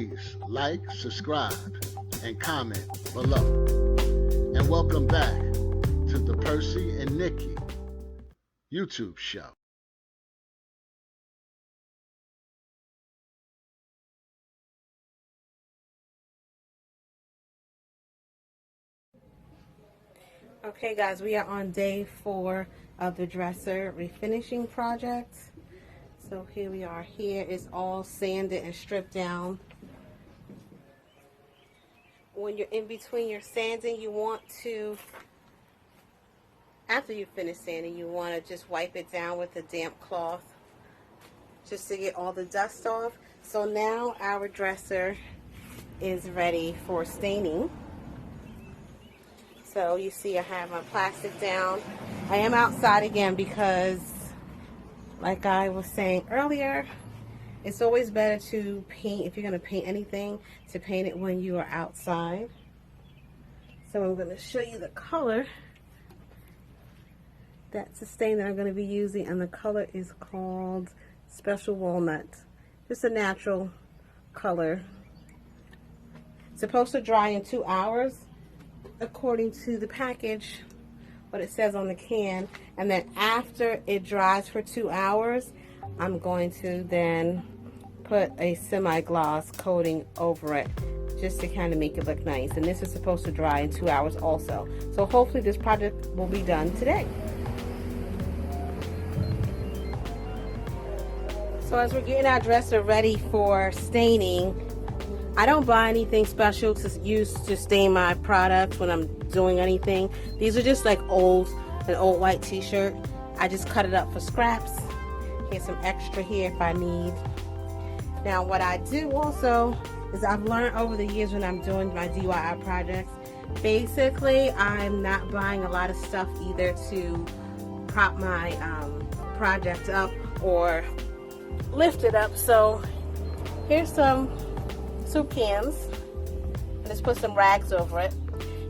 please like, subscribe, and comment below. And welcome back to the Percy and Nikki YouTube show. Okay guys, we are on day 4 of the dresser refinishing project. So here we are. Here is all sanded and stripped down. When you're in between your sanding, you want to, after you finish sanding, you want to just wipe it down with a damp cloth just to get all the dust off. So now our dresser is ready for staining. So you see I have my plastic down. I am outside again because, like I was saying earlier, it's always better to paint, if you're going to paint anything, to paint it when you are outside. So I'm going to show you the color. That's the stain that I'm going to be using, and the color is called Special Walnut. Just a natural color. It's supposed to dry in 2 hours. According to the package, what it says on the can, and then after it dries for 2 hours, I'm going to then put a semi-gloss coating over it just to kind of make it look nice. And this is supposed to dry in 2 hours also. So hopefully this project will be done today. So as we're getting our dresser ready for staining, I don't buy anything special to use to stain my products when I'm doing anything. These are just like an old white t-shirt. I just cut it up for scraps. Here's some extra here if I need. Now what I do also is I've learned over the years when I'm doing my DIY projects, basically I'm not buying a lot of stuff either to prop my project up or lift it up. So here's some soup cans. Just put some rags over it,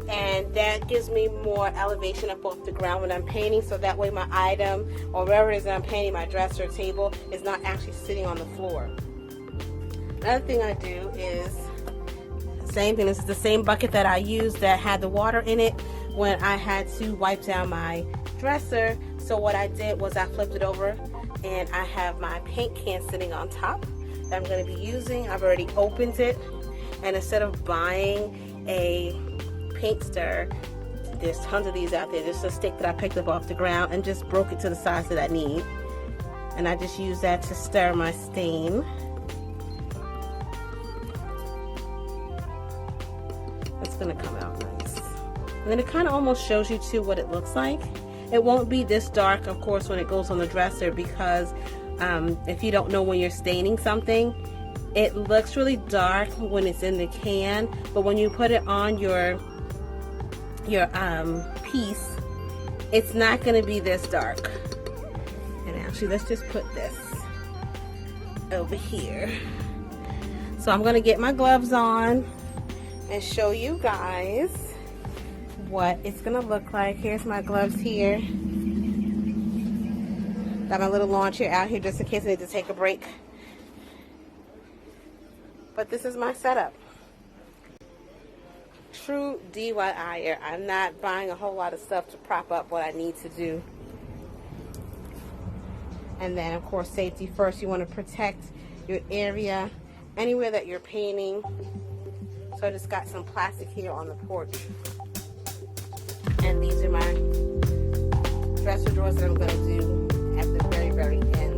and that gives me more elevation up off the ground when I'm painting, so that way my item or wherever it is that I'm painting, my dresser table, is not actually sitting on the floor. Another thing I do is same thing. This is the same bucket that I used that had the water in it when I had to wipe down my dresser. So what I did was I flipped it over, and I have my paint can sitting on top that I'm going to be using. I've already opened it, and instead of buying a paint stir, there's tons of these out there. Just a stick that I picked up off the ground and just broke it to the size that I need, and I just use that to stir my stain. It's going to come out nice, and then it kind of almost shows you too what it looks like. It won't be this dark, of course, when it goes on the dresser, because if you don't know when you're staining something, it looks really dark when it's in the can, but when you put it on your piece, it's not going to be this dark. And actually, let's just put this over here. So I'm going to get my gloves on and show you guys what it's going to look like. Here's my gloves here. Got my little lawn chair out here just in case I need to take a break. But this is my setup. True DIYer. I'm not buying a whole lot of stuff to prop up what I need to do. And then, of course, safety first. You want to protect your area, anywhere that you're painting. So I just got some plastic here on the porch. And these are my dresser drawers that I'm going to do at the very, very end.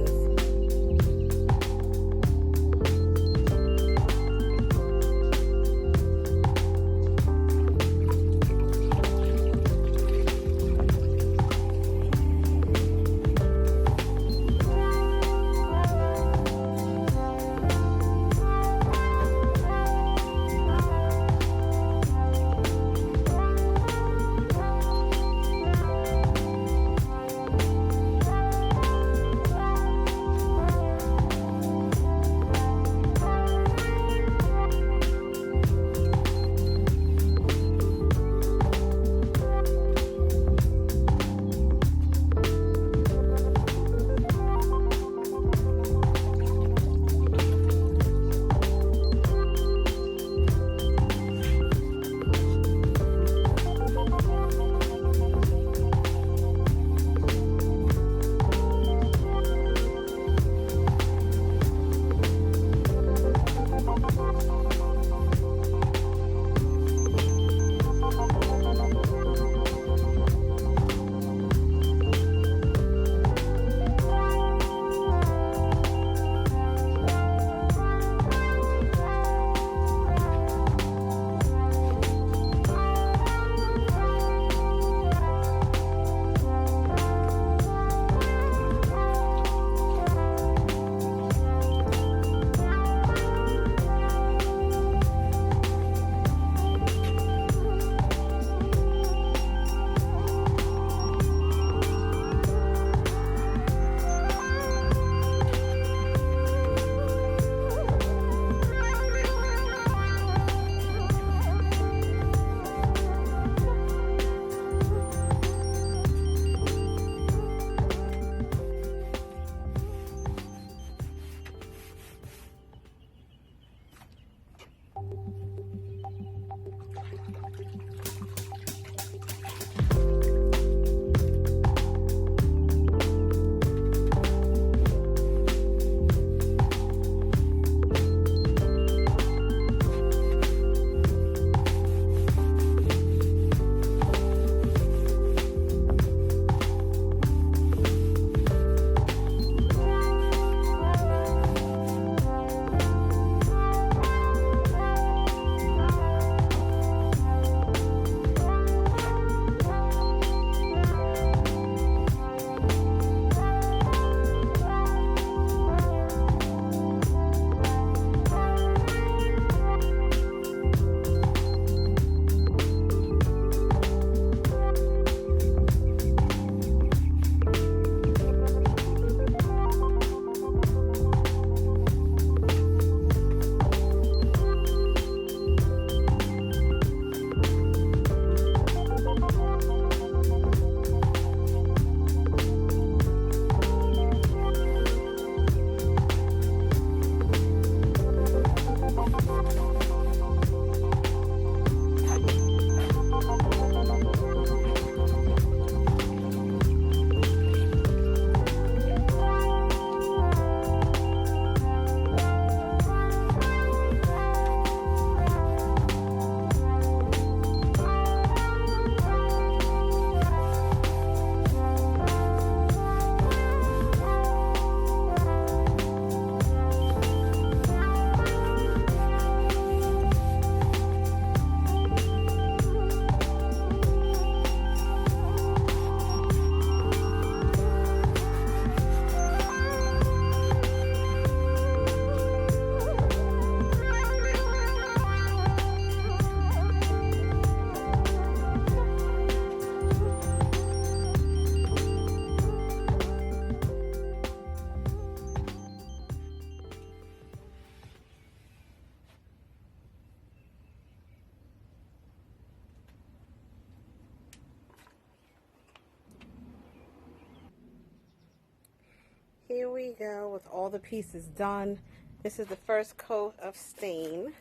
Here we go with all the pieces done. This is the first coat of stain.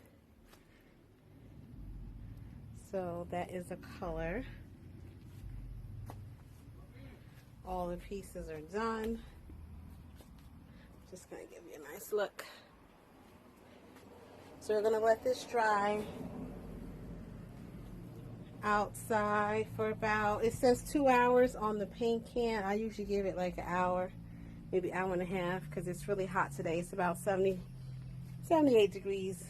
So that is the color. All the pieces are done. Just gonna give you a nice look. So we're gonna let this dry outside for about, it says 2 hours on the paint can. I usually give it like an hour, maybe hour and a half, because it's really hot today. It's about 78 degrees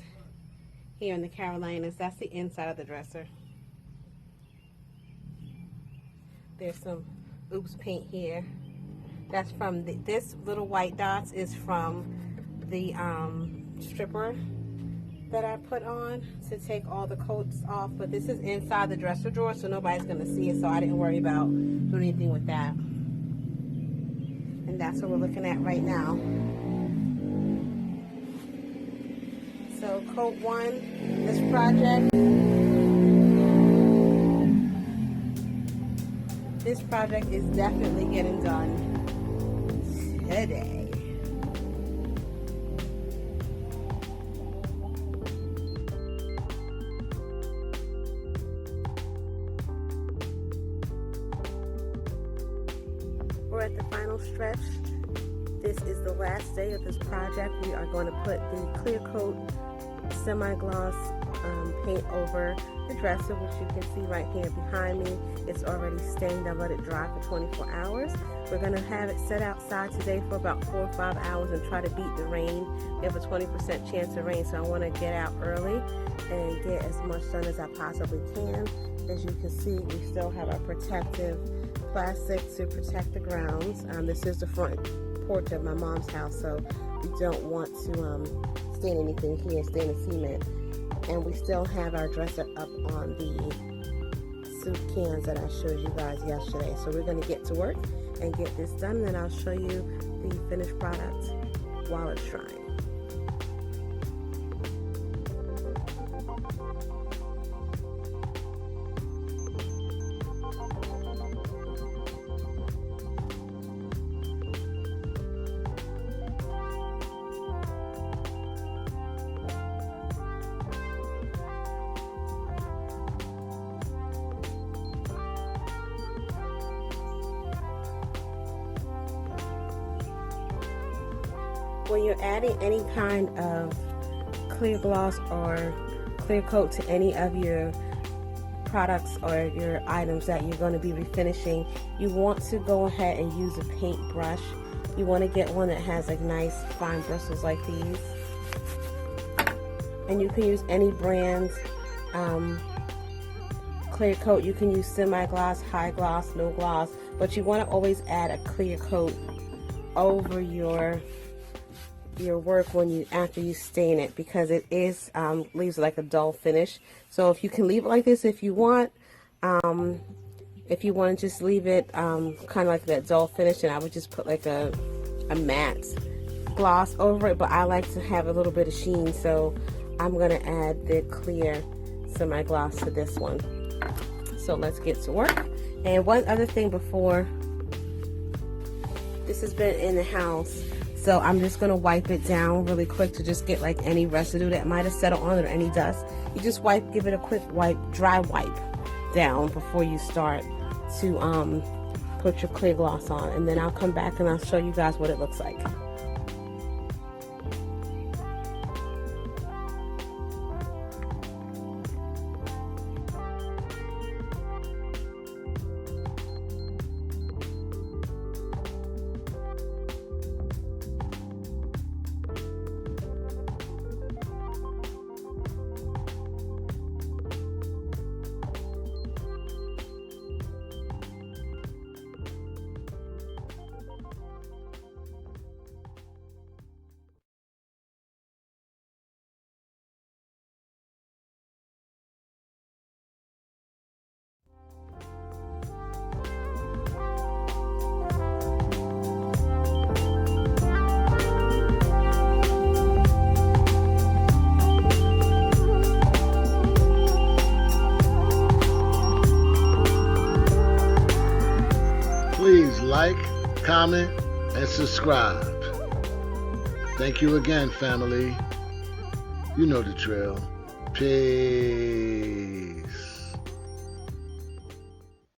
here in the Carolinas. That's the inside of the dresser. There's some oops paint here. That's from this little white dots is from the stripper that I put on to take all the coats off, but this is inside the dresser drawer, so nobody's gonna see it, so I didn't worry about doing anything with that. And that's what we're looking at right now. So coat 1, this project is definitely getting done today. We're at the final stretch. This is the last day of this project. We are going to put the clear coat semi-gloss paint over the dresser, which you can see right here behind me. It's already stained. I let it dry for 24 hours. We're going to have it set outside today for about 4 or 5 hours and try to beat the rain. We have a 20% chance of rain, so I want to get out early and get as much done as I possibly can. As you can see, we still have our protective plastic to protect the grounds. This is the front porch of my mom's house, so we don't want to stain anything here, stain the cement. And we still have our dresser up on the soup cans that I showed you guys yesterday. So we're going to get to work and get this done, and then I'll show you the finished product while it's drying. When you're adding any kind of clear gloss or clear coat to any of your products or your items that you're going to be refinishing, you want to go ahead and use a paintbrush. You want to get one that has like nice fine bristles like these, and you can use any brand clear coat. You can use semi-gloss, high gloss, no gloss, but you want to always add a clear coat over your work after you stain it, because it is leaves like a dull finish. So if you can leave it like this, if you want to just leave it kind of like that dull finish, and I would just put like a matte gloss over it, but I like to have a little bit of sheen, so I'm gonna add the clear semi-gloss to this one. So let's get to work. And one other thing before, this has been in the house, so I'm just going to wipe it down really quick to just get like any residue that might have settled on it or any dust. You just give it a quick wipe, dry wipe down before you start to put your clear gloss on. And then I'll come back and I'll show you guys what it looks like. Please like, comment, and subscribe. Thank you again, family. You know the drill. Peace.